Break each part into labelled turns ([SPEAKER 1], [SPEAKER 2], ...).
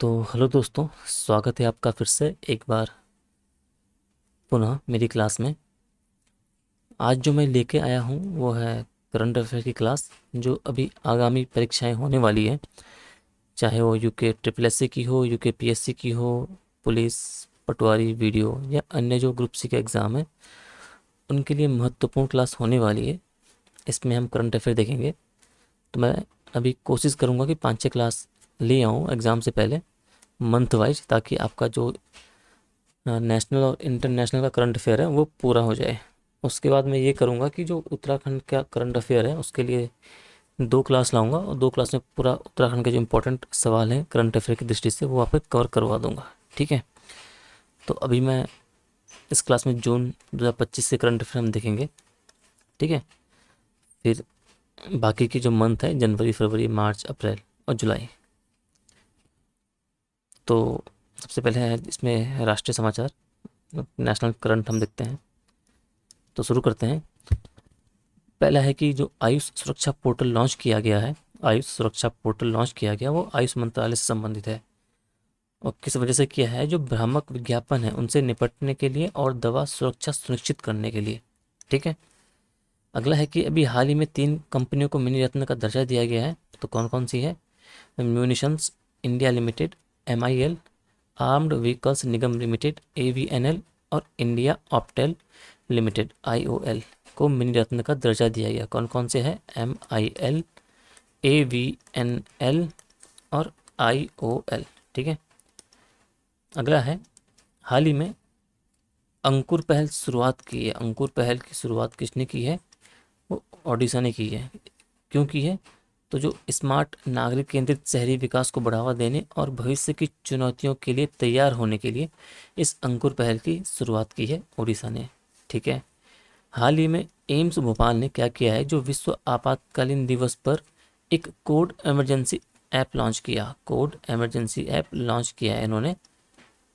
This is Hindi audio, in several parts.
[SPEAKER 1] तो हेलो दोस्तों, स्वागत है आपका फिर से एक बार पुनः मेरी क्लास में। आज जो मैं लेके आया हूँ वो है करंट अफेयर की क्लास, जो अभी आगामी परीक्षाएं होने वाली है, चाहे वो यूके ट्रिपल एस सी की हो, यूके पीएससी की हो, पुलिस, पटवारी, वीडियो या अन्य जो ग्रुप सी के एग्ज़ाम है उनके लिए महत्वपूर्ण क्लास होने वाली है। इसमें हम करंट अफेयर देखेंगे। तो मैं अभी कोशिश करूँगा कि 5-6 क्लास ले आऊँ एग्ज़ाम से पहले, मंथ वाइज, ताकि आपका जो नेशनल और इंटरनेशनल का करंट अफेयर है वो पूरा हो जाए। उसके बाद मैं ये करूँगा कि जो उत्तराखंड का करंट अफेयर है उसके लिए 2 क्लास लाऊंगा, और 2 क्लास में पूरा उत्तराखंड के जो इंपॉर्टेंट सवाल हैं करंट अफेयर की दृष्टि से वो आप कवर करवा दूंगा। ठीक है। तो अभी मैं इस क्लास में जून 2025 से करंट अफेयर हम देखेंगे। ठीक है। फिर बाकी की जो मंथ है, जनवरी, फरवरी, मार्च, अप्रैल और जुलाई। तो सबसे पहले है इसमें राष्ट्रीय समाचार, नेशनल करंट हम देखते हैं। तो शुरू करते हैं। पहला है कि जो आयुष सुरक्षा पोर्टल लॉन्च किया गया है, आयुष सुरक्षा पोर्टल लॉन्च किया गया, वो आयुष मंत्रालय से संबंधित है। और किस वजह से किया है? जो भ्रामक विज्ञापन है उनसे निपटने के लिए और दवा सुरक्षा सुनिश्चित करने के लिए। ठीक है। अगला है कि अभी हाल ही में 3 कंपनियों को मिनी रत्न का दर्जा दिया गया है। तो कौन कौन सी है? Munitions India limited, MIL, armed vehicles Nigam limited, AVNL, और इंडिया ऑप्टेल लिमिटेड, IOL, को मिनी रत्न का दर्जा दिया गया। कौन कौन से है? MIL, AVNL और IOL। ठीक है। अगला है, हाल ही में अंकुर पहल शुरुआत की है। अंकुर पहल की शुरुआत किसने की है? वो ओडिशा ने की है। क्यों की है? तो जो स्मार्ट नागरिक केंद्रित शहरी विकास को बढ़ावा देने और भविष्य की चुनौतियों के लिए तैयार होने के लिए इस अंकुर पहल की शुरुआत की है ओडिशा ने। ठीक है। हाल ही में एम्स भोपाल ने क्या किया है? जो विश्व आपातकालीन दिवस पर एक कोड इमरजेंसी ऐप लॉन्च किया। कोड इमरजेंसी ऐप लॉन्च किया है इन्होंने।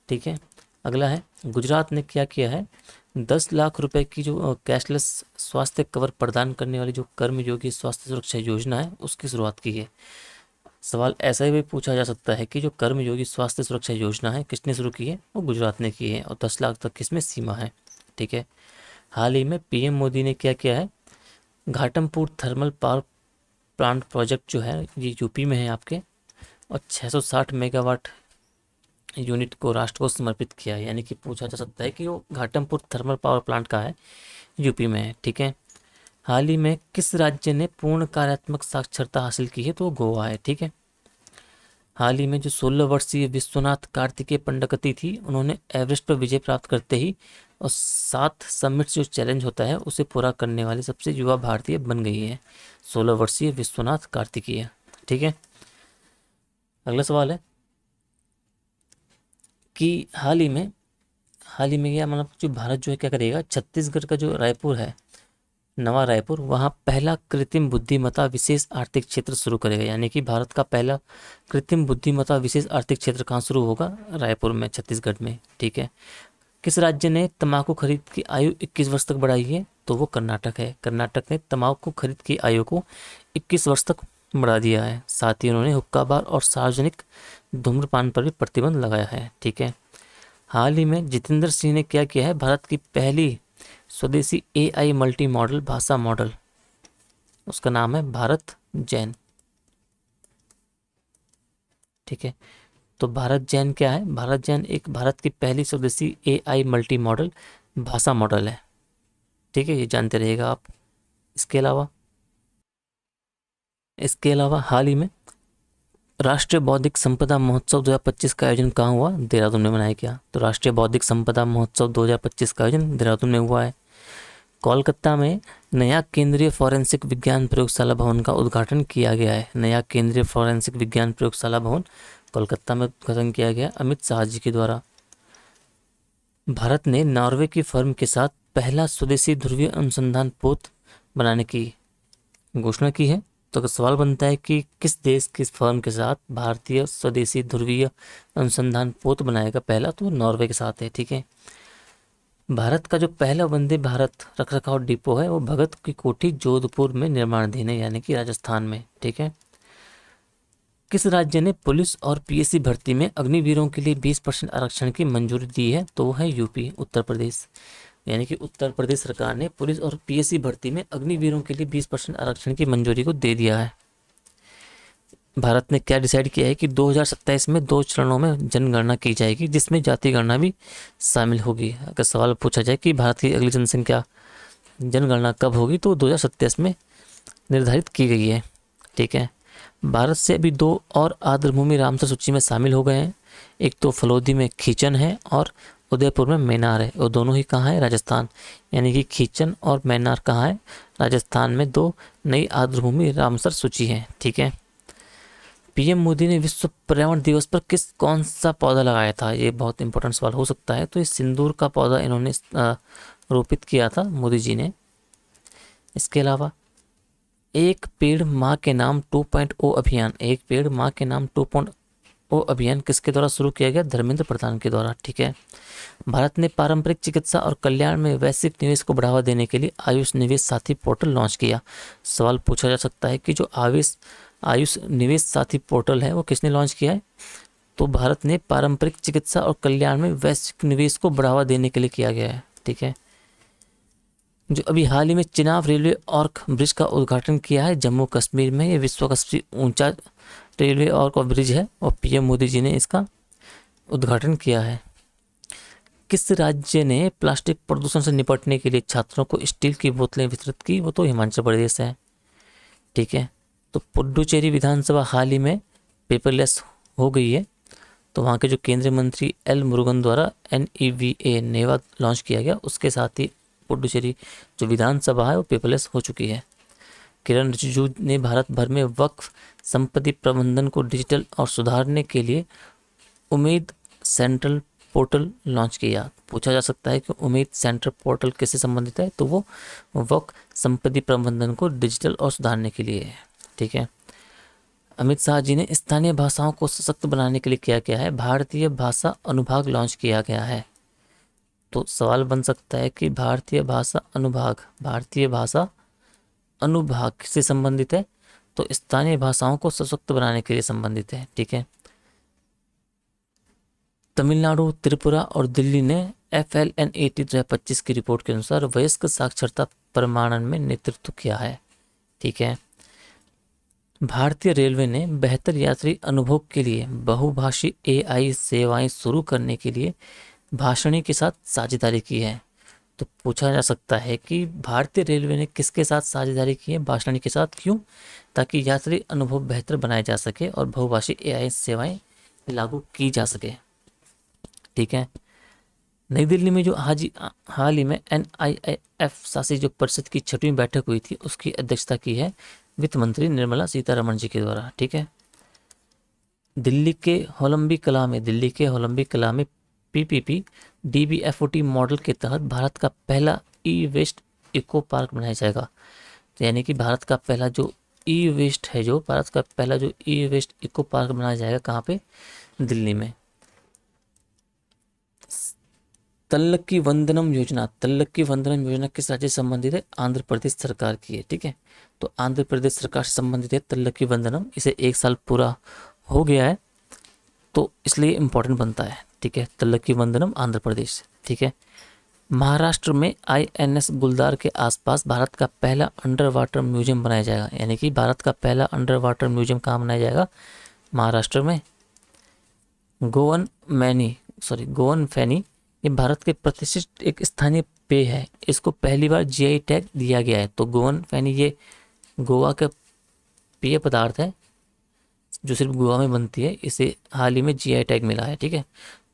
[SPEAKER 1] ठीक है। अगला है, गुजरात ने क्या किया है? 10 लाख रुपए की जो कैशलेस स्वास्थ्य कवर प्रदान करने वाली जो कर्मयोगी स्वास्थ्य सुरक्षा योजना है उसकी शुरुआत की है। सवाल ऐसा भी पूछा जा सकता है कि जो कर्मयोगी स्वास्थ्य सुरक्षा योजना है किसने शुरू की है? वो गुजरात ने की है, और 10 लाख तक किसमें सीमा है। ठीक है। हाल ही में PM मोदी ने क्या किया है? Ghatampur thermal power plant project जो है ये यूपी में है आपके, और 660 मेगावाट यूनिट को राष्ट्र को समर्पित किया है। यानी कि पूछा जा सकता है कि वो घाटमपुर थर्मल पावर प्लांट का है, यूपी में है। ठीक है। हाल ही में किस राज्य ने पूर्ण कार्यात्मक साक्षरता हासिल की है? तो गोवा है। ठीक है। हाल ही में जो 16 वर्षीय विश्वनाथ कार्तिकेय पंडकती थी, उन्होंने एवरेस्ट पर विजय प्राप्त करते ही और 7 समिट्स जो चैलेंज होता है उसे पूरा करने वाली सबसे युवा भारतीय बन गई है, 16 वर्षीय विश्वनाथ कार्तिकेय। ठीक है। अगला सवाल है कि हाल ही में क्या मतलब जो भारत जो है क्या करेगा? छत्तीसगढ़ का जो रायपुर है, नवा रायपुर, वहाँ पहला कृत्रिम बुद्धिमत्ता विशेष आर्थिक क्षेत्र शुरू करेगा। यानी कि भारत का पहला कृत्रिम बुद्धिमत्ता विशेष आर्थिक क्षेत्र कहाँ शुरू होगा? रायपुर में, छत्तीसगढ़ में। ठीक है। किस राज्य ने तंबाकू खरीद की आयु 21 वर्ष तक बढ़ाई है? तो वो कर्नाटक है। कर्नाटक ने तंबाकू खरीद की आयु को 21 वर्ष तक बढ़ा दिया है। साथ ही उन्होंने हुक्का बार और सार्वजनिक धूम्रपान पर भी प्रतिबंध लगाया है। ठीक है। हाल ही में जितेंद्र सिंह ने क्या किया है? भारत की पहली स्वदेशी AI मल्टी मॉडल भाषा मॉडल, उसका नाम है भारत जैन। ठीक है। तो भारत जैन क्या है? भारत जैन एक भारत की पहली स्वदेशी AI मल्टी मॉडल भाषा मॉडल है। ठीक है, ये जानते रहिएगा आप। इसके अलावा हाल ही में राष्ट्रीय बौद्धिक संपदा महोत्सव 2025 का आयोजन कहाँ हुआ? देहरादून में मनाया गया। तो राष्ट्रीय बौद्धिक संपदा महोत्सव 2025 का आयोजन देहरादून में हुआ है। कोलकाता में नया केंद्रीय फॉरेंसिक विज्ञान प्रयोगशाला भवन का उद्घाटन किया गया है। नया केंद्रीय फॉरेंसिक विज्ञान प्रयोगशाला भवन कोलकाता में उद्घाटन किया गया अमित शाह जी के द्वारा। भारत ने नॉर्वे की फर्म के साथ पहला स्वदेशी ध्रुवीय अनुसंधान पोत बनाने की घोषणा की है। तो अगर सवाल बनता है कि किस देश किस फर्म के साथ भारतीय स्वदेशी ध्रुवीय अनुसंधान पोत बनाएगा पहला, तो नॉर्वे के साथ है। ठीक है। भारत का जो पहला वंदे भारत रखरखाव डिपो है वो भगत की कोठी जोधपुर में निर्माणाधीन है, यानी कि राजस्थान में। ठीक है। किस राज्य ने पुलिस और पीएससी भर्ती में अग्निवीरों के लिए 20% आरक्षण की मंजूरी दी है? तो वो है यूपी, उत्तर प्रदेश। यानी कि उत्तर प्रदेश सरकार ने पुलिस और पीएससी भर्ती में अग्निवीरों के लिए 20% आरक्षण की मंजूरी को दे दिया है। भारत ने क्या डिसाइड किया है कि 2027 में 2 चरणों में जनगणना की जाएगी, जिसमें जाति गणना भी शामिल होगी। अगर सवाल पूछा जाए कि भारत की अगली जनसंख्या जनगणना कब होगी, तो 2027 में निर्धारित की गई है। ठीक है। भारत से अभी 2 और आर्द्रभूमि रामसर सूची में शामिल हो गए हैं। एक तो फलोदी में खीचन है और उदयपुर में मैनार है, और दोनों ही कहाँ है? राजस्थान। यानी कि खीचन और मैनार कहाँ है? राजस्थान में 2 नई आर्द्रभूमि रामसर सूची है। ठीक है। पीएम मोदी ने विश्व पर्यावरण दिवस पर कौन सा पौधा लगाया था? ये बहुत इंपॉर्टेंट सवाल हो सकता है। तो ये सिंदूर का पौधा इन्होंने रोपित किया था, मोदी जी ने। इसके अलावा एक पेड़ माँ के नाम 2.0 अभियान, एक पेड़ माँ के नाम 2.0 अभियान किसके द्वारा शुरू किया गया? धर्मेंद्र प्रधान के द्वारा। ठीक है। भारत ने पारंपरिक चिकित्सा और कल्याण में वैश्विक निवेश को बढ़ावा देने के लिए आयुष निवेश साथी पोर्टल लॉन्च किया। सवाल पूछा जा सकता है कि जो आयुष निवेश साथी पोर्टल है वो किसने लॉन्च किया है? तो भारत ने पारंपरिक चिकित्सा और कल्याण में वैश्विक निवेश को बढ़ावा देने के लिए किया गया है। ठीक है। जो अभी हाल ही में चिनाब रेलवे ऑर्क ब्रिज का उद्घाटन किया है जम्मू कश्मीर में, ये विश्व का सबसे ऊंचा रेलवे ऑर्क ब्रिज है और पीएम मोदी जी ने इसका उद्घाटन किया है। किस राज्य ने प्लास्टिक प्रदूषण से निपटने के लिए छात्रों को स्टील की बोतलें वितरित की? वो तो हिमाचल प्रदेश है। ठीक है। तो पुडुचेरी विधानसभा हाल ही में पेपरलेस हो गई है, तो वहाँ के जो केंद्रीय मंत्री एल मुरुगन द्वारा NEVA नेवा लॉन्च किया गया, उसके साथ ही पुडुचेरी जो विधानसभा है वो पेपरलेस हो चुकी है। किरण रिजिजू ने भारत भर में वक्फ संपत्ति प्रबंधन को डिजिटल और सुधारने के लिए उम्मीद सेंट्रल पोर्टल लॉन्च किया। पूछा जा सकता है कि उम्मीद सेंट्रल पोर्टल किससे संबंधित है? तो वो वक्फ संपत्ति प्रबंधन को डिजिटल और सुधारने के लिए है। ठीक है। अमित शाह जी ने स्थानीय भाषाओं को सशक्त बनाने के लिए क्या किया है? भारतीय भाषा अनुभाग लॉन्च किया गया है। तो सवाल बन सकता है कि भारतीय भाषा अनुभाग से संबंधित है? तो स्थानीय भाषाओं को सशक्त बनाने के लिए संबंधित है। ठीक है। तमिलनाडु, त्रिपुरा और दिल्ली ने FLNAT 2025 की रिपोर्ट के अनुसार वयस्क साक्षरता प्रमाणन में नेतृत्व किया है। ठीक है। भारतीय रेलवे ने बेहतर यात्री अनुभव के लिए बहुभाषी AI सेवाएं शुरू करने के लिए भाषणी के साथ साझेदारी की है। तो पूछा जा सकता है कि भारतीय रेलवे ने किसके साथ साझेदारी की है? भाषणी के साथ। क्यों? ताकि यात्री अनुभव बेहतर बनाया जा सके और बहुभाषी AI सेवाएं लागू की जा सके। ठीक है। नई दिल्ली में जो हाल ही में NIIF शासी जो परिषद की 6वीं बैठक हुई थी, उसकी अध्यक्षता की है वित्त मंत्री निर्मला सीतारमण जी के द्वारा। ठीक है। दिल्ली के होलंबी कला में PPP DBFOT मॉडल के तहत भारत का पहला ई-वेस्ट इको पार्क बनाया जाएगा। तो यानी कि भारत का पहला जो ई-वेस्ट इको पार्क बनाया जाएगा कहाँ पे? दिल्ली में। तल्लकी वंदनम योजना किस राज्य से संबंधित है? आंध्र प्रदेश सरकार की है। ठीक है। तो आंध्र प्रदेश सरकार से संबंधित है तल्लकी वंदनम। इसे 1 साल पूरा हो गया है, तो इसलिए इम्पोर्टेंट बनता है। ठीक है। तल्लकी वंदनम आंध्र प्रदेश। ठीक है। महाराष्ट्र में INS गुलदार के आसपास भारत का पहला अंडर वाटर म्यूजियम बनाया जाएगा। यानी कि भारत का पहला अंडर वाटर म्यूजियम कहाँ बनाया जाएगा? महाराष्ट्र में। गोवन फैनी ये भारत के प्रतिष्ठित एक स्थानीय पेय है। इसको पहली बार GI टैग दिया गया है। तो गोवन फैनी ये गोवा का पेय पदार्थ है जो सिर्फ गोवा में बनती है, इसे हाल ही में GI टैग मिला है। ठीक है।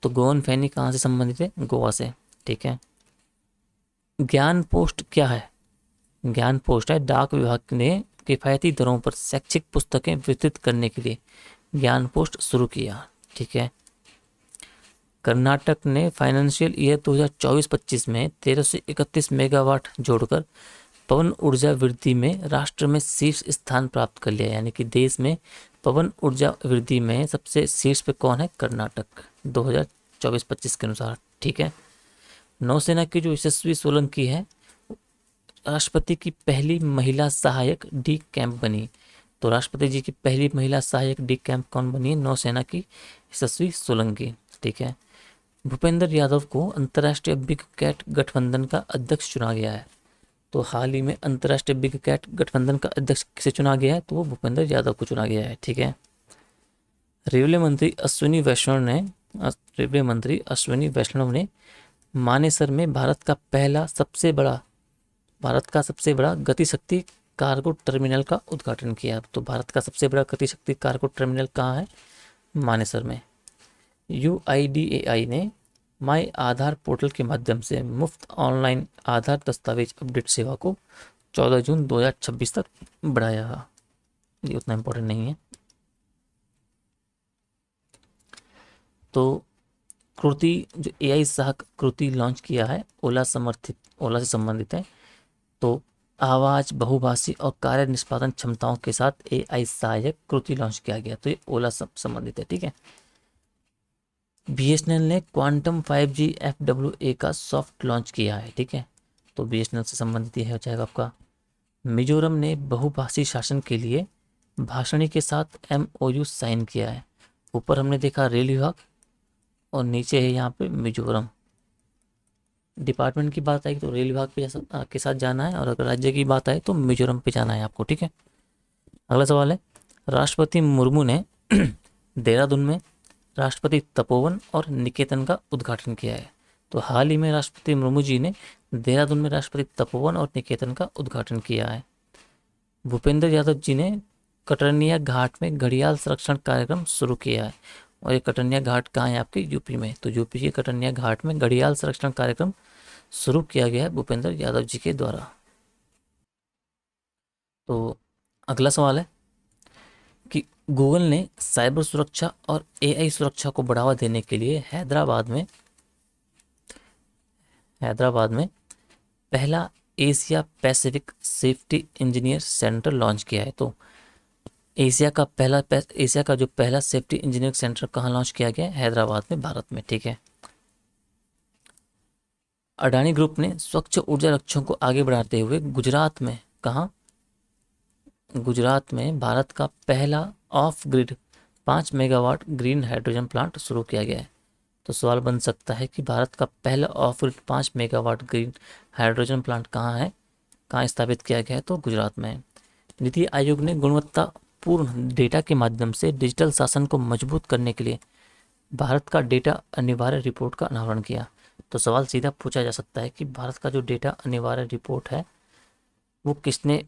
[SPEAKER 1] तो गोवन फैनी कहाँ से संबंधित है? गोवा से। ठीक है। ज्ञान पोस्ट क्या है? ज्ञान पोस्ट है डाक विभाग ने किफ़ायती दरों पर शैक्षिक पुस्तकें वितरित करने के लिए ज्ञान पोस्ट शुरू किया। ठीक है। कर्नाटक ने फाइनेंशियल ईयर 2024-25 में 1331 मेगावाट जोड़कर पवन ऊर्जा वृद्धि में राष्ट्र में शीर्ष स्थान प्राप्त कर लिया। यानी कि देश में पवन ऊर्जा वृद्धि में सबसे शीर्ष पे कौन है? कर्नाटक, 2024-25 के अनुसार। ठीक है। नौसेना की जो यशस्वी सोलंकी है राष्ट्रपति की पहली महिला सहायक D कैंप बनी। तो राष्ट्रपति जी की पहली महिला सहायक डी कैंप कौन बनी है? नौसेना की यशस्वी सोलंकी। ठीक है। भूपेंद्र यादव को अंतर्राष्ट्रीय बिग कैट गठबंधन का अध्यक्ष चुना गया है। तो हाल ही में अंतर्राष्ट्रीय बिग कैट गठबंधन का अध्यक्ष किसे चुना गया है? तो वो भूपेंद्र यादव को चुना गया है। ठीक है। रेलवे मंत्री अश्विनी वैष्णव ने मानेसर में भारत का सबसे बड़ा गतिशक्ति कार्गो टर्मिनल का उद्घाटन किया। तो भारत का सबसे बड़ा गतिशक्ति कार्गो टर्मिनल कहाँ है? मानेसर में। UIDAI ने माई आधार पोर्टल के माध्यम से मुफ्त ऑनलाइन आधार दस्तावेज अपडेट सेवा को 14 जून 2026 तक बढ़ाया। ये उतना इम्पोर्टेंट नहीं है। तो कृति जो AI सहायक कृति लॉन्च किया है, ओला से संबंधित है। तो आवाज, बहुभाषी और कार्य निष्पादन क्षमताओं के साथ AI सहायक कृति लॉन्च किया गया। तो ये ओला संबंधित है। ठीक है। BSNL ने क्वांटम 5G FWA का सॉफ्ट लॉन्च किया है। ठीक है। तो BSNL से संबंधित है हो जाएगा आपका। मिजोरम ने बहुभाषी शासन के लिए भाषणी के साथ MOU साइन किया है। ऊपर हमने देखा रेल विभाग और नीचे है यहाँ पे मिजोरम। डिपार्टमेंट की बात आई तो रेल विभाग के साथ जाना है, और अगर राज्य की बात आए तो मिजोरम पे जाना है आपको। ठीक है। अगला सवाल है, राष्ट्रपति मुर्मू ने देहरादून में राष्ट्रपति तपोवन और निकेतन का उद्घाटन किया है। तो हाल ही में राष्ट्रपति मुर्मू जी ने देहरादून में राष्ट्रपति तपोवन और निकेतन का उद्घाटन किया है। भूपेंद्र यादव जी ने कटरनिया घाट में घड़ियाल संरक्षण कार्यक्रम शुरू किया है। और ये कटरनिया घाट कहाँ है? आपके यूपी में। तो यूपी के कटरनिया घाट में घड़ियाल संरक्षण कार्यक्रम शुरू किया गया है भूपेंद्र यादव जी के द्वारा। तो अगला सवाल है कि गूगल ने साइबर सुरक्षा और AI सुरक्षा को बढ़ावा देने के लिए हैदराबाद में पहला Asia Pacific safety engineer centre launch किया है। तो एशिया का जो पहला सेफ्टी इंजीनियरिंग सेंटर कहाँ लॉन्च किया गया है? हैदराबाद में, भारत में। ठीक है। अडानी ग्रुप ने स्वच्छ ऊर्जा लक्ष्यों को आगे बढ़ाते हुए गुजरात में भारत का पहला of grid 5 megawatt green hydrogen plant शुरू किया गया है। तो सवाल बन सकता है कि भारत का पहला of grid 5 megawatt green hydrogen plant कहाँ स्थापित किया गया है? तो गुजरात में। नीति आयोग ने गुणवत्तापूर्ण डेटा के माध्यम से डिजिटल शासन को मजबूत करने के लिए भारत का डेटा अनिवार्य रिपोर्ट का अनावरण किया। तो सवाल सीधा पूछा जा सकता है कि भारत का जो डेटा अनिवार्य रिपोर्ट है वो किसने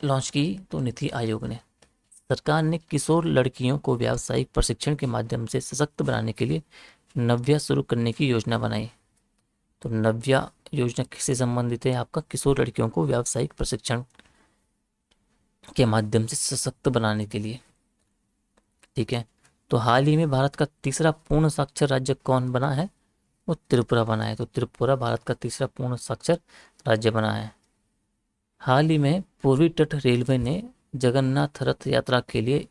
[SPEAKER 1] लॉन्च की? तो नीति आयोग ने। सरकार ने किशोर लड़कियों को व्यावसायिक प्रशिक्षण के माध्यम से सशक्त बनाने के लिए नव्या शुरू करने की योजना बनाई। तो नव्या योजना किससे संबंधित है? आपका किशोर लड़कियों को व्यावसायिक प्रशिक्षण के माध्यम से सशक्त बनाने के लिए। ठीक है। तो हाल ही में भारत का तीसरा पूर्ण साक्षर राज्य कौन बना है? वो त्रिपुरा बना है। तो त्रिपुरा भारत का तीसरा पूर्ण साक्षर राज्य बना है। हाल ही में पूर्वी तट रेलवे ने जगन्नाथ रथ यात्रा के लिए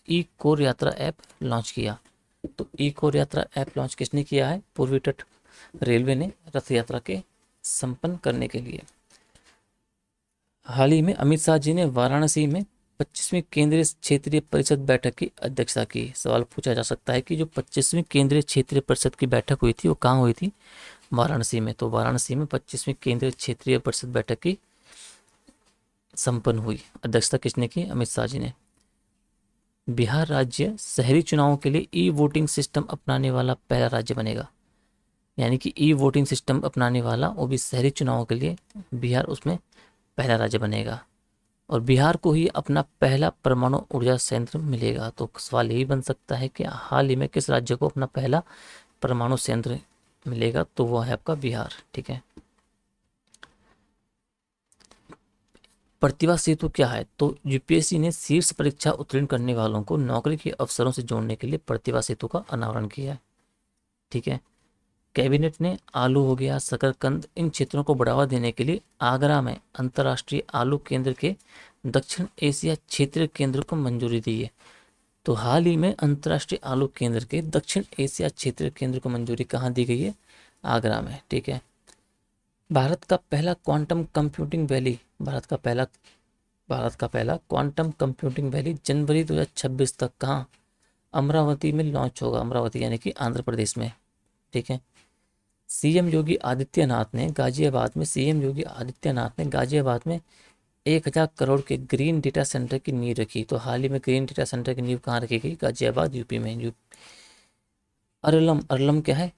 [SPEAKER 1] ई कोर यात्रा ऐप लॉन्च किया। तो ई कोर यात्रा ऐप लॉन्च किसने किया है? पूर्वी तट रेलवे ने रथ यात्रा के संपन्न करने के लिए। हाल ही में अमित शाह जी ने वाराणसी में 25वीं केंद्रीय क्षेत्रीय परिषद बैठक की अध्यक्षता की। सवाल पूछा जा सकता है कि जो 25वीं केंद्रीय क्षेत्रीय परिषद की बैठक हुई थी वो कहाँ हुई थी? वाराणसी में। तो वाराणसी में 25वीं केंद्रीय क्षेत्रीय परिषद बैठक की संपन्न हुई। अध्यक्षता किसने की? अमित शाह जी ने। बिहार राज्य शहरी चुनावों के लिए ई वोटिंग सिस्टम अपनाने वाला पहला राज्य बनेगा। यानी कि ई वोटिंग सिस्टम अपनाने वाला, वो भी शहरी चुनावों के लिए, बिहार उसमें पहला राज्य बनेगा। और बिहार को ही अपना पहला परमाणु ऊर्जा संयंत्र मिलेगा। तो सवाल यही बन सकता है कि हाल ही में किस राज्य को अपना पहला परमाणु संयंत्र मिलेगा? तो वो है आपका बिहार। ठीक है। प्रतिभा सेतु क्या है? तो यूपीएससी ने शीर्ष परीक्षा उत्तीर्ण करने वालों को नौकरी के अवसरों से जोड़ने के लिए प्रतिभा सेतु का अनावरण किया है। ठीक है। कैबिनेट ने आलू हो गया, शकरकंद, इन क्षेत्रों को बढ़ावा देने के लिए आगरा में अंतर्राष्ट्रीय आलू केंद्र के दक्षिण एशिया क्षेत्रीय केंद्र को मंजूरी दी है। तो हाल ही में अंतर्राष्ट्रीय आलू केंद्र के दक्षिण एशिया क्षेत्रीय केंद्र को मंजूरी कहाँ दी गई है? आगरा में। ठीक है। भारत का पहला क्वांटम कंप्यूटिंग वैली भारत का पहला क्वांटम कंप्यूटिंग वैली जनवरी 2026 तक कहाँ? अमरावती में लॉन्च होगा। अमरावती यानी कि आंध्र प्रदेश में। ठीक है। सीएम योगी आदित्यनाथ ने गाजियाबाद में 1,000 करोड़ के ग्रीन डेटा सेंटर की नींव रखी। तो हाल ही में ग्रीन डेटा सेंटर की नींव कहाँ रखी गई? गाजियाबाद, यूपी में। अरलम, अरलम क्या है?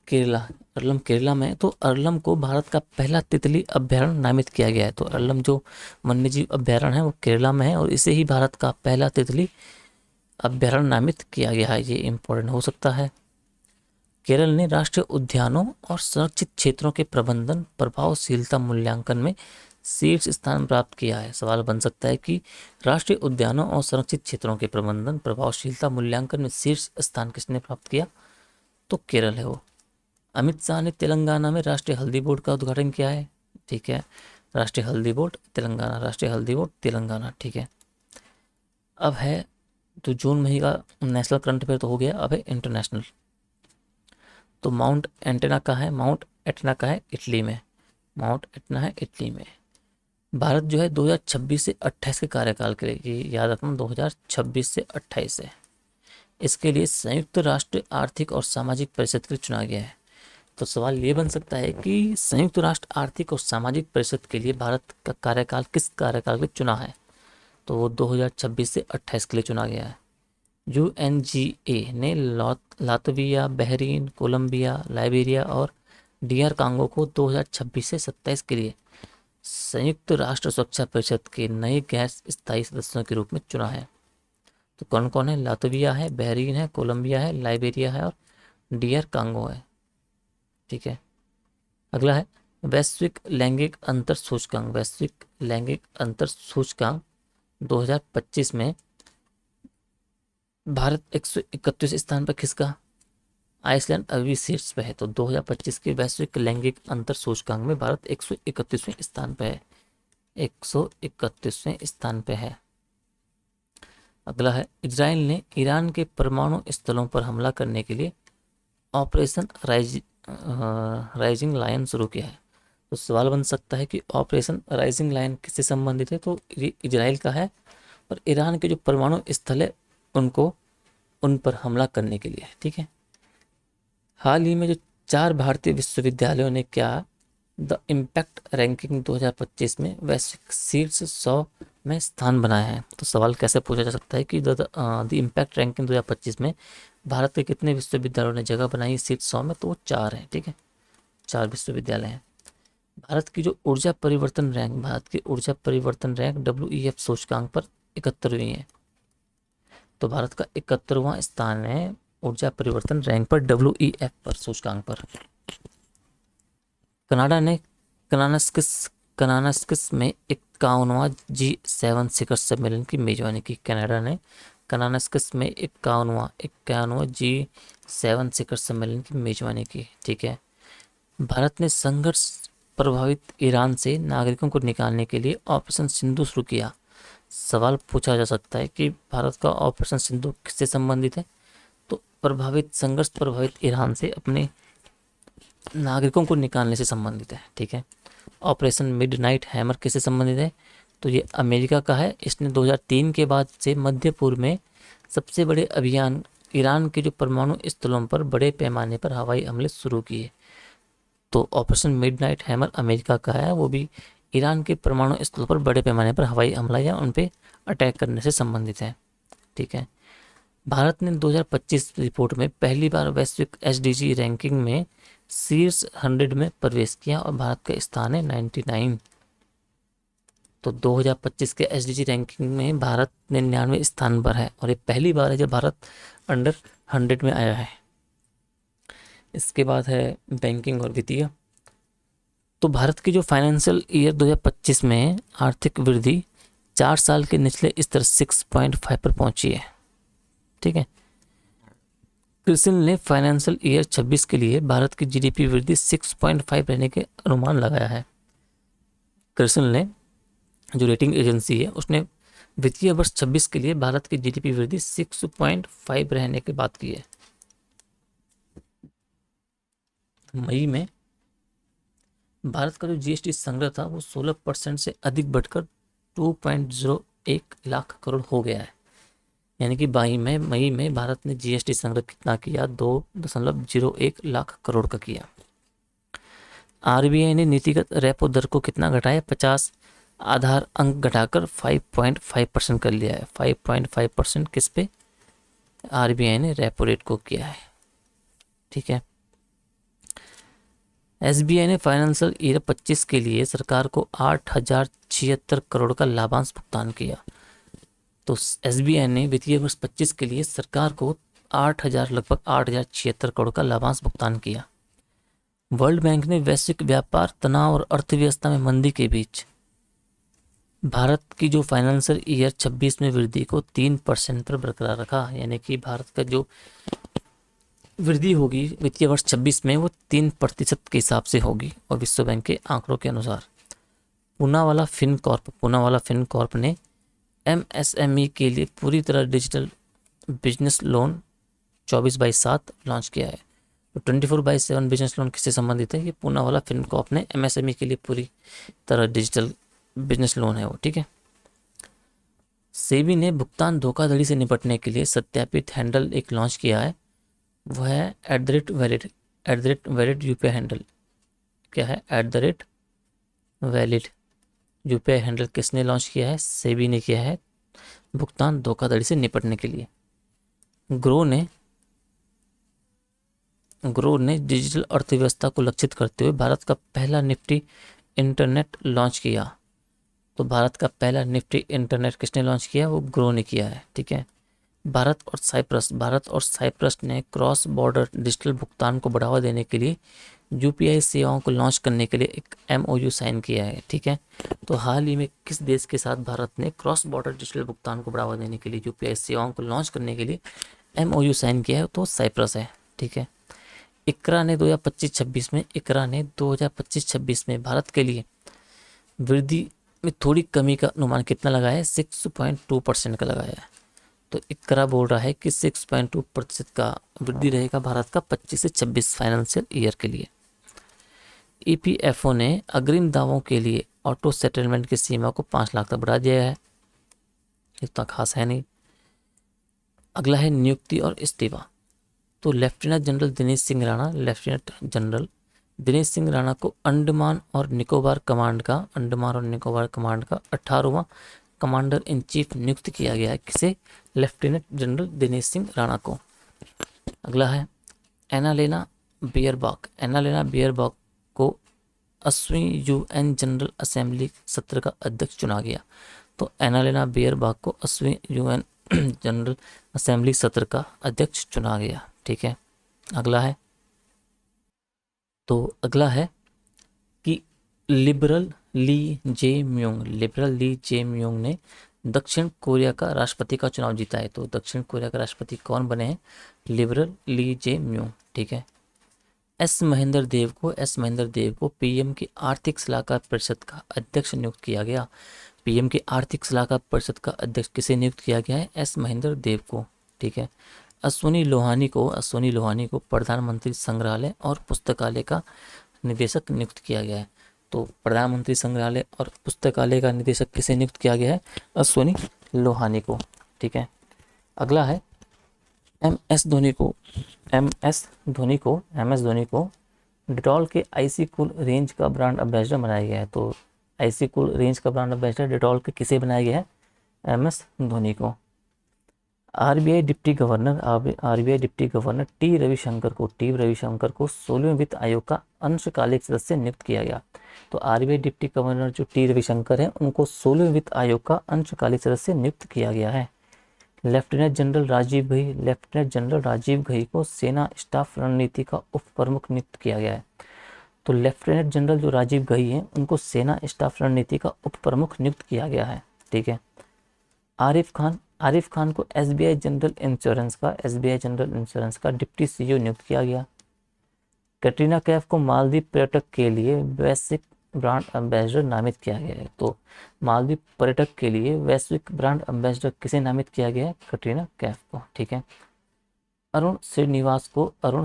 [SPEAKER 1] केरला। अरलम केरला में। तो अरलम को भारत का पहला तितली अभ्यारण्य नामित किया गया है। तो अरलम जो वन्यजीव अभ्यारण्य है वो केरला में है और इसे ही भारत का पहला तितली अभ्यारण्य नामित किया गया है। ये इम्पोर्टेंट हो सकता है। केरल ने राष्ट्रीय उद्यानों और संरक्षित क्षेत्रों के प्रबंधन प्रभावशीलता मूल्यांकन में शीर्ष स्थान प्राप्त किया है। सवाल बन सकता है कि राष्ट्रीय उद्यानों और संरक्षित क्षेत्रों के प्रबंधन प्रभावशीलता मूल्यांकन में शीर्ष स्थान किसने प्राप्त किया? तो केरल है वो। अमित शाह ने तेलंगाना में राष्ट्रीय हल्दी बोर्ड का उद्घाटन किया है। ठीक है। राष्ट्रीय हल्दी बोर्ड तेलंगाना, राष्ट्रीय हल्दी बोर्ड तेलंगाना। ठीक है। अब है तो जून महीने का नेशनल करंट अफेयर तो हो गया। अब है इंटरनेशनल। तो माउंट एंटेना का है, माउंट एटना का है इटली में। माउंट एटना है इटली में। भारत जो है 2026 से 28 के कार्यकाल के लिए, ये याद रखना, 2026 से 28 है, इसके लिए संयुक्त राष्ट्र आर्थिक और सामाजिक परिषद के लिए चुना गया है। तो सवाल ये बन सकता है कि संयुक्त राष्ट्र आर्थिक और सामाजिक परिषद के लिए भारत का कार्यकाल किस कार्यकाल के लिए चुना है? तो वो 2026 से 28 के लिए चुना गया है। यूएनजीए ने लातविया, बहरीन, कोलंबिया, लाइबेरिया और डीआर कांगो को 2026 से 27 के लिए संयुक्त राष्ट्र सुरक्षा परिषद के नए गैर स्थायी सदस्यों के रूप में चुना है। तो कौन कौन है? लातविया है, बहरीन है, कोलंबिया है, लाइबेरिया है और डीआर कांगो है। ठीक है। अगला है वैश्विक लैंगिक अंतर सूचकांक। वैश्विक लैंगिक अंतर सूचकांक 2025 में भारत 131 स्थान पर खिसका, आइसलैंड अभी शीर्ष पे है। तो 2025 के वैश्विक लैंगिक अंतर सूचकांक में भारत 131वें स्थान पे है। 131वें स्थान पे है। अगला है इजराइल ने ईरान के परमाणु स्थलों पर हमला करने के लिए ऑपरेशन राइजिंग लायन शुरू किया है। तो सवाल बन सकता है कि ऑपरेशन राइजिंग लायन किससे संबंधित है? तो ये इजराइल का है और ईरान के जो परमाणु स्थल है उनको, उन पर हमला करने के लिए। ठीक है। हाल ही में जो 4 भारतीय विश्वविद्यालयों ने क्या द इम्पैक्ट रैंकिंग 2025 में वैश्विक शीर्ष 100 में स्थान बनाया है। तो सवाल कैसे पूछा जा सकता है कि द इम्पैक्ट रैंकिंग 2025 में भारत के कितने विश्वविद्यालयों ने जगह बनाई शीर्ष 100 में? तो वो 4 हैं। ठीक है। 4 विश्वविद्यालय हैं। भारत की जो ऊर्जा परिवर्तन रैंक, भारत की ऊर्जा परिवर्तन रैंक WEF सूचकांक पर 71वीं है। तो भारत का 71वां स्थान है ऊर्जा परिवर्तन रैंक पर, WEF पर सूचकांक पर। कनाडा ने कनानास्किस में 51वां G7 शिखर सम्मेलन की मेजबानी की। कनाडा ने कनानास्किस में 51वां G7 शिखर सम्मेलन की मेजबानी की। ठीक है। भारत ने संघर्ष प्रभावित ईरान से नागरिकों को निकालने के लिए ऑपरेशन सिंधु शुरू किया। सवाल पूछा जा सकता है कि भारत का ऑपरेशन सिंधु किससे संबंधित है? तो संघर्ष प्रभावित ईरान से अपने नागरिकों को निकालने से संबंधित है। ठीक है। ऑपरेशन मिडनाइट हैमर किससे संबंधित है? तो ये अमेरिका का है। इसने 2003 के बाद से मध्य पूर्व में सबसे बड़े अभियान ईरान के जो परमाणु स्थलों पर बड़े पैमाने पर हवाई हमले शुरू किए। तो ऑपरेशन मिडनाइट हैमर अमेरिका का है, वो भी ईरान के परमाणु स्थलों पर बड़े पैमाने पर हवाई हमला या उन पर अटैक करने से संबंधित है। ठीक है। भारत ने 2025 रिपोर्ट में पहली बार वैश्विक SDG रैंकिंग में शीर्ष 100 में प्रवेश किया और भारत का स्थान है 99। तो 2025 के SDG रैंकिंग में भारत 99वें स्थान पर है और ये पहली बार है जब भारत अंडर 100 में आया है। इसके बाद है बैंकिंग और वित्तीय। तो भारत की जो फाइनेंशियल ईयर 2025 में आर्थिक वृद्धि 4 साल के निचले स्तर 6.5 पर पहुंची है। ठीक है। क्रिसिल ने फाइनेंशियल ईयर 26 के लिए भारत की GDP वृद्धि 6.5 रहने के अनुमान लगाया है। क्रिसिल ने, जो रेटिंग एजेंसी है, उसने वित्तीय वर्ष 26 के लिए भारत की GDP वृद्धि 6.5 रहने की बात की है। मई में भारत का जो GST संग्रह था वो 16% से अधिक बढ़कर 2.01 लाख करोड़ हो गया है। यानी कि मई में भारत ने जीएसटी संग्रह कितना किया? 2.01 लाख करोड़ का किया। आरबीआई ने नीतिगत रेपो दर को कितना घटाया? 50 आधार अंक घटाकर 5.5% कर लिया है। 5.5% किस पे? आरबीआई ने रेपो रेट को किया है। ठीक है। एसबीआई ने फाइनेंशियल ईयर 25 के लिए सरकार को 8,076 करोड़ का लाभांश भुगतान किया। तो एसबीआई ने वित्तीय वर्ष 25 के लिए सरकार को लगभग 8,076 करोड़ का लाभांश भुगतान किया। वर्ल्ड बैंक ने वैश्विक व्यापार तनाव और अर्थव्यवस्था में मंदी के बीच भारत की जो फाइनेंशियल ईयर 26 में वृद्धि को 3% पर बरकरार रखा। यानी कि भारत का जो वृद्धि होगी वित्तीय वर्ष 26 में वो 3% के हिसाब से होगी, और विश्व बैंक के आंकड़ों के अनुसार। पूनावाला फिनकॉर्प ने एमएसएमई के लिए पूरी तरह डिजिटल बिजनेस लोन 24/7 लॉन्च किया है। तो 24/7 बिजनेस लोन किससे संबंधित है? ये पूनावाला फिनकॉर्प ने एमएसएमई के लिए पूरी तरह डिजिटल बिजनेस लोन है वो। ठीक है। सेबी ने भुगतान धोखाधड़ी से निपटने के लिए सत्यापित हैंडल एक लॉन्च किया है। वह है @valid यूपीआई हैंडल। क्या है? @valid यूपीआई हैंडल किसने लॉन्च किया है? सेबी ने किया है, भुगतान धोखाधड़ी से निपटने के लिए। ग्रो ने डिजिटल अर्थव्यवस्था को लक्षित करते हुए भारत का पहला निफ्टी इंटरनेट लॉन्च किया। तो भारत का पहला निफ्टी इंटरनेट किसने लॉन्च किया? वो ग्रो ने किया है। ठीक है। भारत और साइप्रस ने क्रॉस बॉर्डर डिजिटल भुगतान को बढ़ावा देने के लिए यूपीआई सेवाओं को लॉन्च करने के लिए एक एमओयू साइन किया है। ठीक है। तो हाल ही में किस देश के साथ भारत ने क्रॉस बॉर्डर डिजिटल भुगतान को बढ़ावा देने के लिए यूपीआई सेवाओं को लॉन्च करने के लिए एमओयू साइन किया है? तो साइप्रस है। ठीक है। इकरा ने 2025-26 में भारत के लिए वृद्धि में थोड़ी कमी का अनुमान कितना लगाया है? 6.2% का लगाया है। तो इकरा बोल रहा है कि 6.2% का वृद्धि रहेगा भारत का 25 से 26 फाइनेंशियल ईयर के लिए। ईपीएफओ ने अग्रिम दावों के लिए ऑटो सेटलमेंट की सीमा को 5 लाख तक बढ़ा दिया है। इतना खास है नहीं। अगला है नियुक्ति और इस्तीफा। तो लेफ्टिनेंट जनरल दिनेश सिंह राणा को अंडमान और निकोबार कमांड का 18वां कमांडर इन चीफ नियुक्त किया गया है। किसे? लेफ्टिनेंट जनरल दिनेश सिंह राणा को। अगला है एनालेना बियरबॉक को 80वीं यूएन जनरल असेंबली सत्र का अध्यक्ष चुना गया। तो एनालेना बियरबॉक को 80वीं यूएन जनरल असेंबली सत्र का अध्यक्ष चुना गया। ठीक है। अगला है कि लिबरल ली जे म्योंग ने दक्षिण कोरिया का राष्ट्रपति का चुनाव जीता है। तो दक्षिण कोरिया का राष्ट्रपति कौन बने हैं? लिबरल ली जे म्योंग। ठीक है। एस महेंद्र देव को पीएम की आर्थिक सलाहकार परिषद का अध्यक्ष नियुक्त किया गया। पीएम की आर्थिक सलाहकार परिषद का अध्यक्ष किसे नियुक्त किया गया है? एस महेंद्र देव को। ठीक है। अश्वनी लोहानी को प्रधानमंत्री संग्रहालय और पुस्तकालय का निदेशक नियुक्त किया गया है। तो प्रधानमंत्री संग्रहालय और पुस्तकालय का निदेशक किसे नियुक्त किया गया है? अश्वनी लोहानी को। ठीक है। अगला है एम एस धोनी को डिटॉल के आईसी कूल रेंज का ब्रांड एम्बेसडर बनाया गया है। तो आईसी कूल रेंज का ब्रांड एम्बेसडर डिटॉल के किसे बनाया गया है? एम एस धोनी को। RBI deputy governor T Ravishankar को 16वें वित्त आयोग का अंशकालिक सदस्य नियुक्त किया गया। तो आरबीआई डिप्टी गवर्नर जो टी रविशंकर हैं उनको 16वें वित्त आयोग का अंशकालिक सदस्य नियुक्त किया गया है। लेफ्टिनेंट जनरल राजीव घई को सेना स्टाफ रणनीति का उप प्रमुख नियुक्त किया गया है। तो लेफ्टिनेंट जनरल जो राजीव घई हैं उनको सेना स्टाफ रणनीति का उप प्रमुख नियुक्त किया गया है। ठीक है। आरिफ खान को एसबीआई जनरल इंश्योरेंस का डिप्टी सीईओ नियुक्त किया गया। कैटरीना कैफ को मालदीव पर्यटक के लिए वैश्विक ब्रांड एम्बेसडर नामित किया गया है। तो मालदीव पर्यटक के लिए वैश्विक ब्रांड एम्बेसडर किसे नामित किया गया है? कैटरीना कैफ को। ठीक है। अरुण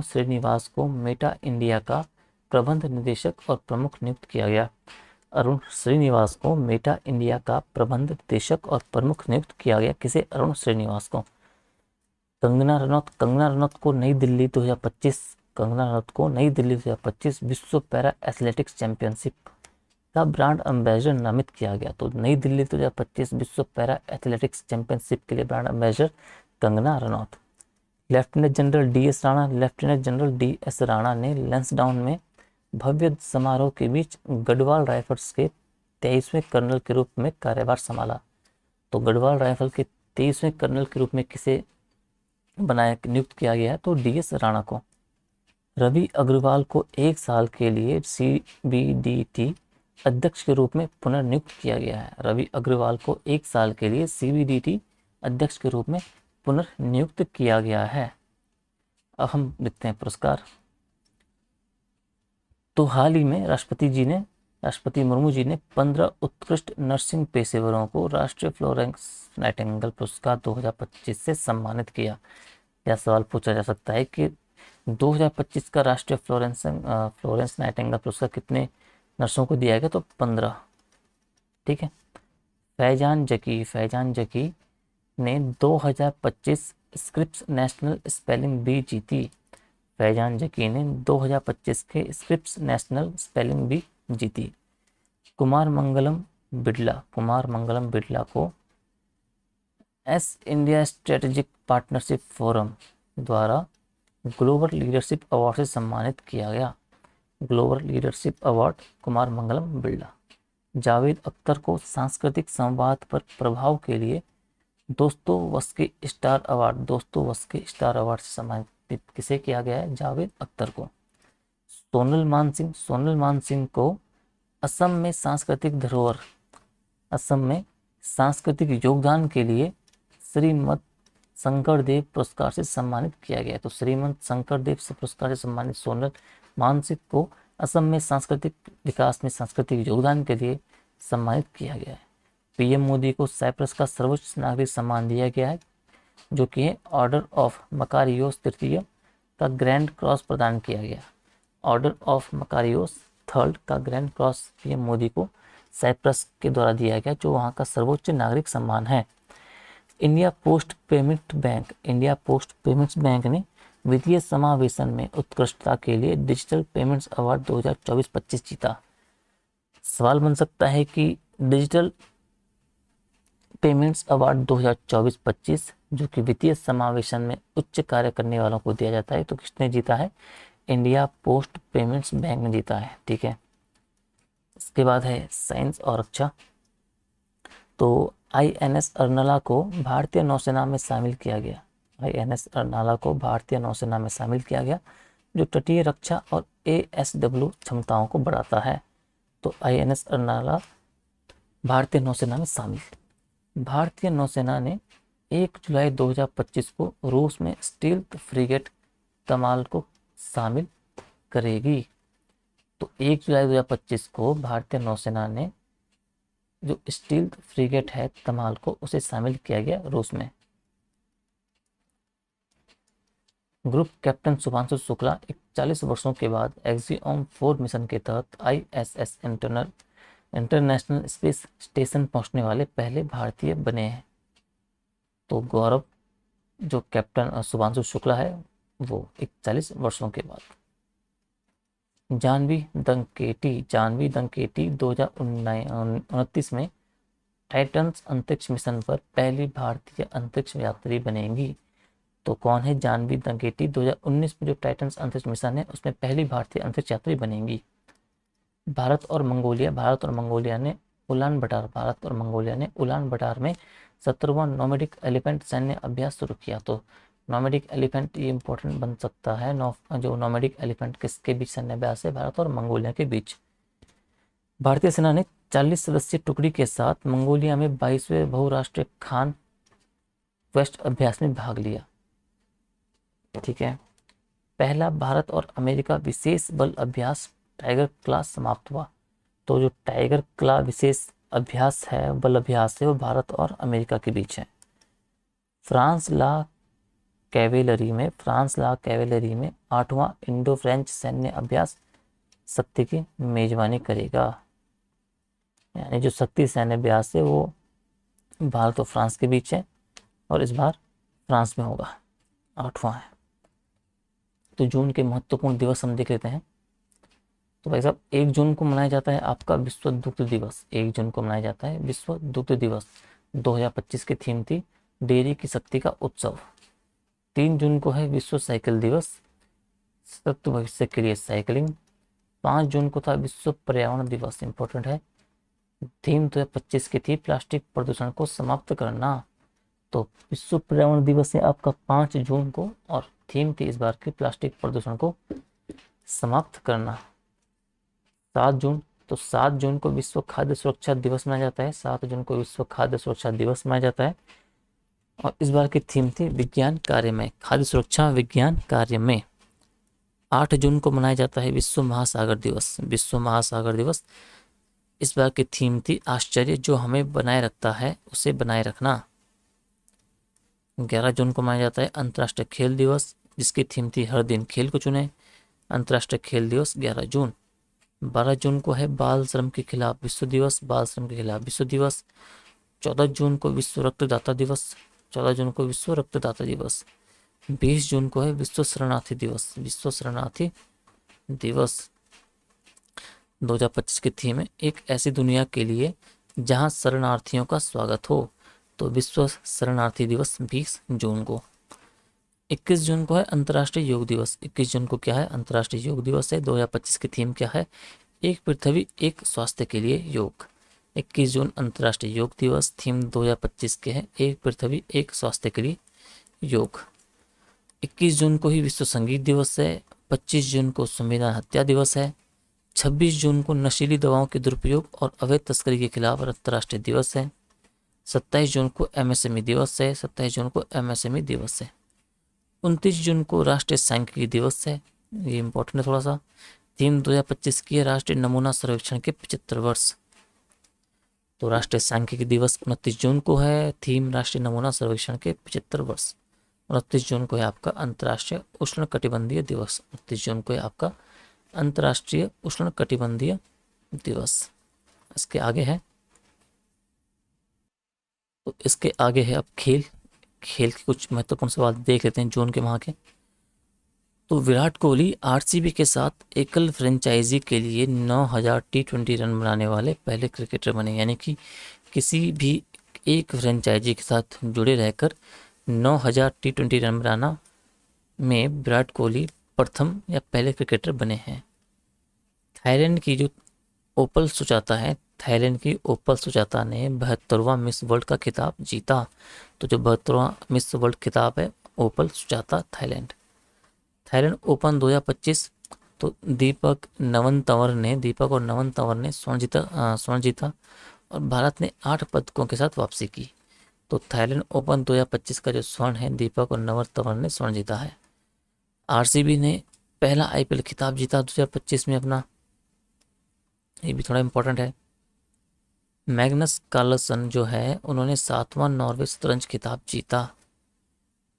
[SPEAKER 1] श्रीनिवास को मेटा इंडिया का प्रबंध निदेशक और प्रमुख नियुक्त किया गया। अरुण श्रीनिवास को मेटा इंडिया का प्रबंध निदेशक और प्रमुख नियुक्त किया गया। किसे? अरुण श्रीनिवास को। कंगना रनौत को नई दिल्ली 2025 कंगना रनौत को नई दिल्ली 2025 विश्व पैरा एथलेटिक्स चैंपियनशिप का ब्रांड एम्बेसडर नामित किया गया। तो नई दिल्ली 2025 विश्व पैरा एथलेटिक्स चैंपियनशिप के लिए brand ambassador Kangana Ranaut. Lieutenant general D S Rana ने लैंसडाउन में भव्य समारोह के बीच गढ़वाल राइफल्स के 23वें कर्नल के रूप में कार्यभार संभाला। तो गढ़वाल राइफल के 23वें कर्नल के रूप में किसे नियुक्त किया गया है? तो डी एस राणा को। रवि अग्रवाल को 1 साल के लिए CBDT अध्यक्ष के रूप में पुनर्नियुक्त किया गया है। रवि अग्रवाल को 1 साल के लिए CBDT अध्यक्ष के रूप में पुनर्नियुक्त किया गया है। अब हम देखते हैं पुरस्कार। तो हाल ही में राष्ट्रपति मुर्मू जी ने 15 उत्कृष्ट नर्सिंग पेशेवरों को राष्ट्रीय फ्लोरेंस नाइटिंगेल पुरस्कार 2025 से सम्मानित किया। यह सवाल पूछा जा सकता है कि 2025 का राष्ट्रीय फ्लोरेंस नाइटिंगेल पुरस्कार कितने नर्सों को दिया गया? तो 15। ठीक है। फैजान जकी ने 2025 स्क्रिप्स नेशनल स्पेलिंग बी जीती। फैजान जकी ने 2025 के स्क्रिप्स नेशनल स्पेलिंग बी जीती। कुमार मंगलम बिड़ला को इंडिया स्ट्रेटेजिक पार्टनरशिप फोरम द्वारा ग्लोबल लीडरशिप अवार्ड से सम्मानित किया गया। Global leadership award Kumar Mangalam Birla. Javed Akhtar को सांस्कृतिक संवाद पर प्रभाव के लिए दोस्तोवस्की स्टार अवार्ड से सम्मानित किसे किया गया है? जावेद अख्तर को। सोनल मान सिंह को असम में सांस्कृतिक योगदान के लिए श्रीमद शंकरदेव पुरस्कार से सम्मानित किया गया। तो श्रीमद शंकरदेव से पुरस्कार से सम्मानित सोनल मानसिंह को असम में सांस्कृतिक विकास में सांस्कृतिक योगदान के लिए सम्मानित किया गया है। पीएम मोदी को साइप्रस का सर्वोच्च नागरिक सम्मान दिया गया है, जो कि है ऑर्डर ऑफ मकारियोस तृतीय का ग्रैंड क्रॉस प्रदान किया गया। ऑर्डर ऑफ मकारियोस थर्ड का ग्रैंड क्रॉस पीएम मोदी को साइप्रस के द्वारा दिया गया, जो वहाँ का सर्वोच्च नागरिक सम्मान है। इंडिया पोस्ट पेमेंट्स बैंक ने वित्तीय समावेशन में उत्कृष्टता के लिए डिजिटल पेमेंट्स अवार्ड 2024-25 जीता। सवाल बन सकता है कि डिजिटल पेमेंट्स अवार्ड 2024-25 जो कि वित्तीय समावेशन में उच्च कार्य करने वालों को दिया जाता है, तो किसने जीता है? इंडिया पोस्ट पेमेंट्स बैंक ने जीता है। ठीक है। इसके बाद है साइंस और रक्षा। तो INS अर्नाला को भारतीय नौसेना में शामिल किया गया। INS अर्नाला को भारतीय नौसेना में शामिल किया गया, जो तटीय रक्षा और ASW क्षमताओं को बढ़ाता है। तो INS अर्नाला भारतीय नौसेना में शामिल। भारतीय नौसेना ने 1 जुलाई 2025 को रूस में स्टील्थ फ्रिगेट कमाल को शामिल करेगी। तो 1 जुलाई 2025 को भारतीय नौसेना ने जो स्टील्थ फ्रिगेट है कमाल को, उसे शामिल किया गया रूस में। ग्रुप कैप्टन शुभांशु शुक्ला 41 वर्षों के बाद एक्सियोम 4 मिशन के तहत ISS इंटरनेशनल स्पेस स्टेशन पहुंचने वाले पहले भारतीय बने हैं। तो गौरव जो कैप्टन शुभांशु शुक्ला है वो 41 वर्षों के बाद। जानवी दंकेटी 2029 में टाइटन्स अंतरिक्ष मिशन पर पहली भारतीय अंतरिक्ष यात्री बनेंगी। तो कौन है जानवी दंकेटी? 2019 में जो टाइटन्स अंतरिक्ष मिशन है उसमें पहली भारतीय अंतरिक्ष यात्री बनेंगी। भारत और मंगोलिया ने उलान बटार में 17वां नोमैडिक एलिफेंट सैन्य अभ्यास शुरू किया। तो नोमैडिक एलिफेंट ये इंपॉर्टेंट बन सकता है। जो नोमैडिक एलिफेंट किसके बीच सैन्य अभ्यास है? भारत और मंगोलिया के बीच। भारतीय सेना ने 40 सदस्यीय टुकड़ी के साथ मंगोलिया में 22वें बहुराष्ट्रीय खान क्वेस्ट अभ्यास में भाग लिया। ठीक है। पहला भारत और अमेरिका विशेष बल अभ्यास टाइगर क्लास समाप्त हुआ। तो जो टाइगर क्लास विशेष अभ्यास है, बल अभ्यास है, वो भारत और अमेरिका के बीच है। फ्रांस ला कैवेलरी में 8वां इंडो फ्रेंच सैन्य अभ्यास शक्ति की मेजबानी करेगा। यानी जो शक्ति सैन्य अभ्यास है वो भारत और फ्रांस के बीच है, और इस बार फ्रांस में होगा, 8वां है। तो जून के महत्वपूर्ण दिवस हम देख लेते हैं। तो भाई साहब, 1 जून को मनाया जाता है आपका विश्व दुग्ध दिवस। 1 जून को मनाया जाता है विश्व दुग्ध दिवस। 2025 की थीम थी डेयरी की शक्ति का उत्सव। 3 जून को है विश्व साइकिल दिवस, सशक्त भविष्य के लिए साइकिलिंग। 5 जून को था विश्व पर्यावरण दिवस, इंपॉर्टेंट है। थीम 2025 की थी प्लास्टिक प्रदूषण को समाप्त करना। तो विश्व पर्यावरण दिवस है आपका 5 जून को, और थीम थी इस बार की प्लास्टिक प्रदूषण को समाप्त करना। 7 जून, तो 7 जून को विश्व खाद्य सुरक्षा दिवस मनाया जाता है। 7 जून को विश्व खाद्य सुरक्षा दिवस मनाया जाता है, और इस बार की थीम थी विज्ञान कार्य में, खाद्य सुरक्षा विज्ञान कार्य में। 8 जून को मनाया जाता है विश्व महासागर दिवस। विश्व महासागर दिवस, इस बार की थीम थी आश्चर्य जो हमें बनाए रखता है उसे बनाए रखना। 11 जून को मनाया जाता है अंतर्राष्ट्रीय खेल दिवस, जिसकी थीम थी हर दिन खेल को चुने। अंतर्राष्ट्रीय खेल दिवस 11 जून। 12 जून को है बाल श्रम के खिलाफ विश्व दिवस, बाल श्रम के खिलाफ विश्व दिवस। 14 जून को विश्व रक्तदाता दिवस, 14 जून को विश्व रक्तदाता दिवस। 20 जून को है विश्व शरणार्थी दिवस, विश्व शरणार्थी दिवस। 2025 की थीम है एक ऐसी दुनिया के लिए जहां शरणार्थियों का स्वागत हो। तो विश्व शरणार्थी दिवस 20 जून को। 21 जून को है अंतर्राष्ट्रीय योग दिवस। 21 जून को क्या है, अंतर्राष्ट्रीय योग दिवस है। 2025 की थीम क्या है, एक पृथ्वी एक स्वास्थ्य के लिए योग। 21 जून अंतर्राष्ट्रीय योग दिवस, थीम 2025 के है एक पृथ्वी एक स्वास्थ्य के लिए योग। 21 जून को ही विश्व संगीत दिवस है। 25 जून को संविधान हत्या दिवस है। 26 जून को नशीली दवाओं के दुरुपयोग और अवैध तस्करी के खिलाफ अंतर्राष्ट्रीय दिवस है। 27 जून को एमएसएमई दिवस है। 27 जून को एमएसएमई दिवस है। 29 जून को राष्ट्रीय सांख्यिकी दिवस है, ये इंपॉर्टेंट है थोड़ा सा। थीम 2025 की है राष्ट्रीय नमूना सर्वेक्षण के 75 वर्ष। तो राष्ट्रीय सांख्यिकी दिवस 29 जून को है, थीम राष्ट्रीय नमूना सर्वेक्षण के 75 वर्ष। 29 जून को है आपका अंतर्राष्ट्रीय उष्णकटिबंधीय दिवस। 29 जून को है आपका अंतर्राष्ट्रीय उष्णकटिबंधीय दिवस। इसके आगे है, तो इसके आगे है अब खेल के कुछ महत्वपूर्ण सवाल देख लेते हैं जून के माह के। तो विराट कोहली आरसीबी के साथ एकल फ्रेंचाइजी के लिए 9000 टी20 रन बनाने वाले पहले क्रिकेटर बने, यानी कि किसी भी एक फ्रेंचाइजी के साथ जुड़े रहकर 9000 टी20 रन बनाना में विराट कोहली प्रथम या पहले क्रिकेटर बने हैं। थाईलैंड की जो ओपल सुजाता है, थाईलैंड की ओपल सुजाता ने 72वां मिस वर्ल्ड का खिताब जीता। तो जो 72वां मिस वर्ल्ड खिताब है ओपल सुजाता थाईलैंड ओपन 2025। तो दीपक और नवन तंवर ने स्वर्ण जीता और भारत ने 8 पदकों के साथ वापसी की। तो थाईलैंड ओपन 2025 का जो स्वर्ण है, दीपक और नवन तंवर ने स्वर्ण जीता है। आरसीबी ने पहला आईपीएल खिताब जीता 2025 में अपना, ये भी थोड़ा इंपॉर्टेंट है। मैग्नस कार्लसन जो है उन्होंने 7वां नॉर्वे शतरंज खिताब जीता।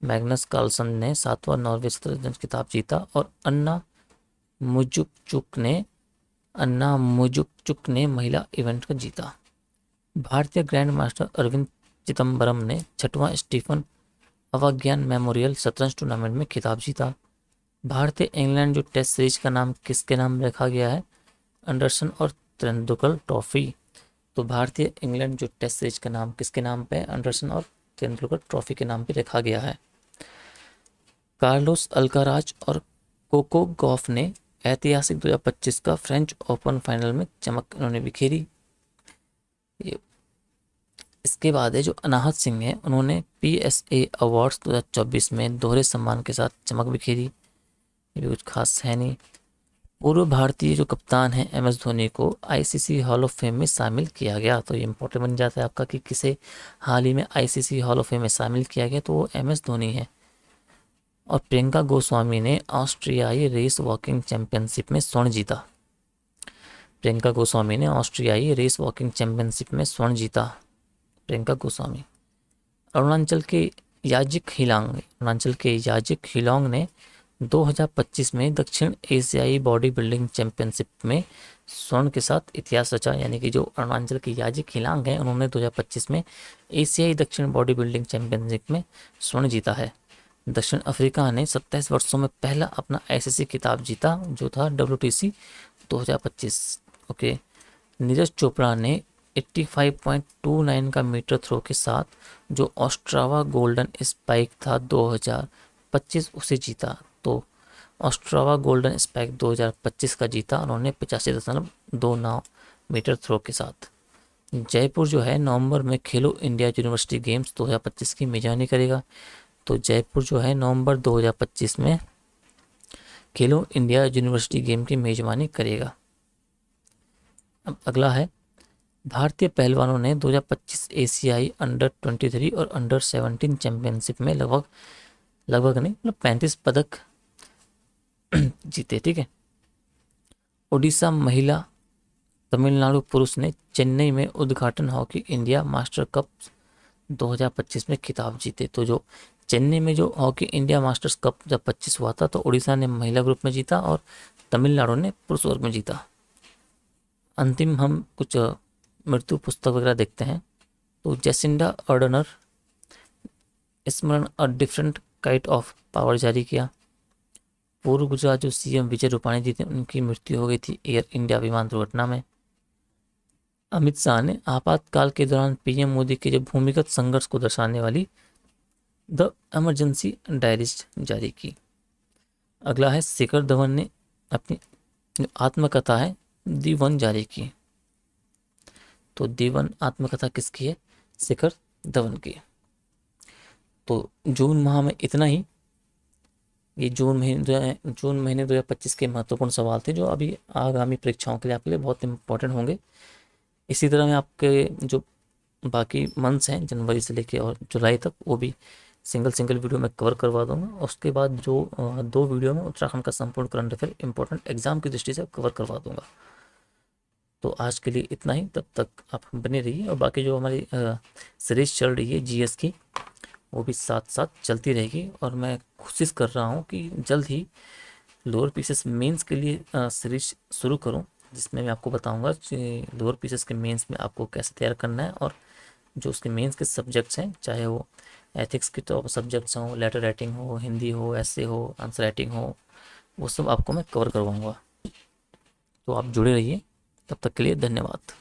[SPEAKER 1] मैग्नस कार्लसन ने 7वां नॉर्वे शतरंज खिताब जीता। और अन्ना मुजुक्चुक ने महिला इवेंट को जीता। भारतीय ग्रैंड मास्टर अरविंद चिदम्बरम ने 6वां स्टीफन अवज्ञान मेमोरियल शतरंज टूर्नामेंट में खिताब जीता। भारतीय इंग्लैंड जो टेस्ट सीरीज का नाम किसके नाम रखा गया है, एंडरसन और तेंदुलकर ट्रॉफी। तो भारतीय इंग्लैंड जो टेस्ट सीरीज का नाम किसके नाम पे, एंडरसन और तेंदुलकर ट्रॉफी के नाम पे रखा गया है। कार्लोस अल्काराज और कोको गॉफ ने ऐतिहासिक 2025 का फ्रेंच ओपन फाइनल में चमक उन्होंने बिखेरी। इसके बाद है जो अनाहत सिंह है, उन्होंने PSA अवार्ड्स 2024 में दोहरे सम्मान के साथ चमक बिखेरी। ये भी कुछ खास है नहीं। पूर्व भारतीय जो कप्तान है MS धोनी को ICC हॉल ऑफ फेम में शामिल किया गया। तो ये इंपॉर्टेंट बन जाता है आपका कि किसे हाल ही में ICC हॉल ऑफ फेम में शामिल किया गया, तो वो MS धोनी है। और प्रियंका गोस्वामी ने ऑस्ट्रियाई रेस वॉकिंग चैंपियनशिप में स्वर्ण जीता। प्रियंका गोस्वामी ने ऑस्ट्रियाई रेस वॉकिंग चैंपियनशिप में स्वर्ण जीता। प्रियंका गोस्वामी। अरुणाचल के याजिक हिलोंग ने 2025 में दक्षिण एशियाई बॉडी बिल्डिंग चैंपियनशिप में स्वर्ण के साथ इतिहास रचा, यानी कि जो अरुणाचल की याजी खिलांग हैं उन्होंने 2025 में एशियाई दक्षिण बॉडी बिल्डिंग चैंपियनशिप में स्वर्ण जीता है। दक्षिण अफ्रीका ने 27 वर्षों में पहला अपना आईसीसी खिताब जीता जो था WTC 2025। ओके। नीरज चोपड़ा ने 85.29 का मीटर थ्रो के साथ जो ऑस्ट्रावा गोल्डन स्पाइक था 2025 उसे जीता। तो ऑस्ट्रावा गोल्डन स्पाइक 2025 का जीता उन्होंने 85.29 मीटर थ्रो के साथ। जयपुर जो है नवंबर में खेलो इंडिया यूनिवर्सिटी गेम्स 2025 की मेजबानी करेगा। तो जयपुर जो है नवंबर 2025 में खेलो इंडिया यूनिवर्सिटी गेम की मेजबानी करेगा। अब अगला है, भारतीय पहलवानों ने 2025 एशियाई अंडर 23 और अंडर 17 चैंपियनशिप में लगभग नहीं मतलब 35 पदक जीते। ठीक है। ओडिशा महिला, तमिलनाडु पुरुष ने चेन्नई में उद्घाटन हॉकी इंडिया मास्टर कप 2025 में खिताब जीते। तो जो चेन्नई में जो हॉकी इंडिया मास्टर्स कप जब 25 हुआ था तो उड़ीसा ने महिला ग्रुप में जीता और तमिलनाडु ने पुरुष वर्ग में जीता। अंतिम हम कुछ मृत्यु पुस्तक वगैरह देखते हैं। तो जेसिंडा अर्डनर स्मरण a different kite of power जारी किया। पूर्व गुजरात जो सीएम विजय रूपाणी जी थे उनकी मृत्यु हो गई थी एयर इंडिया विमान दुर्घटना में। अमित शाह ने आपातकाल के दौरान पीएम मोदी के जो भूमिगत संघर्ष को दर्शाने वाली द इमरजेंसी डायरीज जारी की। अगला है, शिखर धवन ने अपनी आत्मकथा है दी वन जारी की। तो दी वन आत्मकथा किसकी है? शिखर धवन की। तो जून माह में इतना ही। ये जून महीने 2025 के महत्वपूर्ण सवाल थे जो अभी आगामी परीक्षाओं के लिए आपके लिए बहुत इंपॉर्टेंट होंगे। इसी तरह मैं आपके जो बाकी मंथ्स हैं जनवरी से लेके और जुलाई तक वो भी सिंगल वीडियो में कवर करवा दूंगा। उसके बाद जो 2 वीडियो में उत्तराखंड का संपूर्ण करंट अफेयर इंपॉर्टेंट एग्जाम की दृष्टि से कवर करवा दूंगा। तो आज के लिए इतना ही, तब तक आप बने रहिए और बाकी जो हमारी सीरीज चल रही है जीएस की वो भी साथ साथ चलती रहेगी। और मैं कोशिश कर रहा हूँ कि जल्द ही लोअर पीसेस मेंस के लिए सीरीज शुरू करूँ जिसमें मैं आपको बताऊंगा कि लोअर पीसेस के मेंस में आपको कैसे तैयार करना है और जो उसके मेंस के सब्जेक्ट्स हैं चाहे वो एथिक्स के टॉप सब्जेक्ट्स हों, लेटर राइटिंग हो, हिंदी हो, ऐसे हो, आंसर राइटिंग हो, वो सब आपको मैं कवर करवाऊँगा। तो आप जुड़े रहिए। तब तक के लिए धन्यवाद।